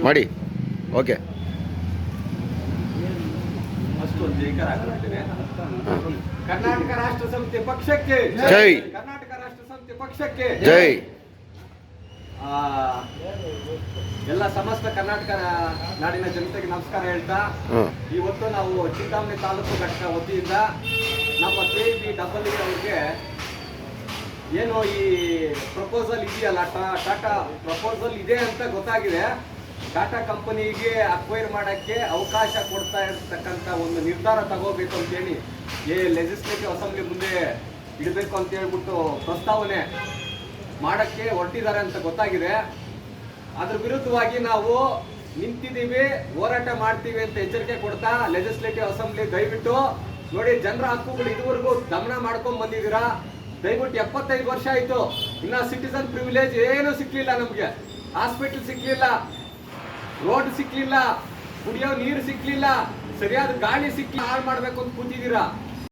ಮಾಡಿ. ಓಕೆ. ಅಷ್ಟೊಂದು ಜೈಕಾರ ಹಾಕಿರ್ತೇನೆ. ಕರ್ನಾಟಕ ರಾಷ್ಟ್ರ ಸಮಿತಿ ಪಕ್ಷಕ್ಕೆ ಜೈ. ಕರ್ನಾಟಕ ರಾಷ್ಟ್ರ ಸಮಿತಿ ಪಕ್ಷಕ್ಕೆ ಜೈ. ಎಲ್ಲ ಸಮಸ್ತ ಕರ್ನಾಟಕ ನಾಡಿನ ಜನತೆಗೆ ನಮಸ್ಕಾರ ಹೇಳ್ತಾ, ಇವತ್ತು ನಾವು ಚಿಂತಾಮಣಿ ತಾಲೂಕು ಘಟಕ ವತಿಯಿಂದ ನಮ್ಮ KEB ಅವ್ರಿಗೆ ಏನು ಈ ಪ್ರಪೋಸಲ್ ಇದೆಯಲ್ಲ, ಟಾಟಾ ಪ್ರಪೋಸಲ್ ಇದೆ ಅಂತ ಗೊತ್ತಾಗಿದೆ. ಟಾಟಾ ಕಂಪನಿಗೆ ಅಕ್ವೈರ್ ಮಾಡೋಕ್ಕೆ ಅವಕಾಶ ಕೊಡ್ತಾ ಇರ್ತಕ್ಕಂಥ ಒಂದು ನಿರ್ಧಾರ ತಗೋಬೇಕು ಅಂತೇಳಿ ಲೆಜಿಸ್ಲೇಟಿವ್ ಅಸೆಂಬ್ಲಿ ಮುಂದೆ ಇಡಬೇಕು ಅಂತ ಹೇಳ್ಬಿಟ್ಟು ಪ್ರಸ್ತಾವನೆ ಮಾಡೋಕ್ಕೆ ಹೊರಟಿದ್ದಾರೆ ಅಂತ ಗೊತ್ತಾಗಿದೆ. ಅದ್ರ ವಿರುದ್ಧವಾಗಿ ನಾವು ನಿಂತಿದ್ದೀವಿ, ಹೋರಾಟ ಮಾಡ್ತೀವಿ ಅಂತ ಎಚ್ಚರಿಕೆ ಕೊಡ್ತಾ, ಲೆಜಿಸ್ಲೇಟಿವ್ ಅಸೆಂಬ್ಲಿ ದಯವಿಟ್ಟು ನೋಡಿ, ಜನರ ಹಕ್ಕುಗಳು ಇದುವರೆಗೂ ದಮನ ಮಾಡ್ಕೊಂಡ್ ಬಂದಿದ್ದೀರಾ. ದಯವಿಟ್ಟು 75 ವರ್ಷ ಆಯ್ತು, ಇನ್ನ ಸಿಟಿಸನ್ ಪ್ರಿವಿಲೇಜ್ ಏನು ಸಿಕ್ಲಿಲ್ಲ ನಮ್ಗೆ. ಹಾಸ್ಪಿಟಲ್ ಸಿಕ್ಲಿಲ್ಲ, ರೋಡ್ ಸಿಕ್ಲಿಲ್ಲ, ಕುಡಿಯೋ ನೀರು ಸಿಕ್ಲಿಲ್ಲ, ಸರಿಯಾದ ಗಾಳಿ ಸಿಕ್ಕಿ ಹಾಳು ಮಾಡ್ಬೇಕು ಅಂತ ಕೂತಿದ್ದೀರಾ.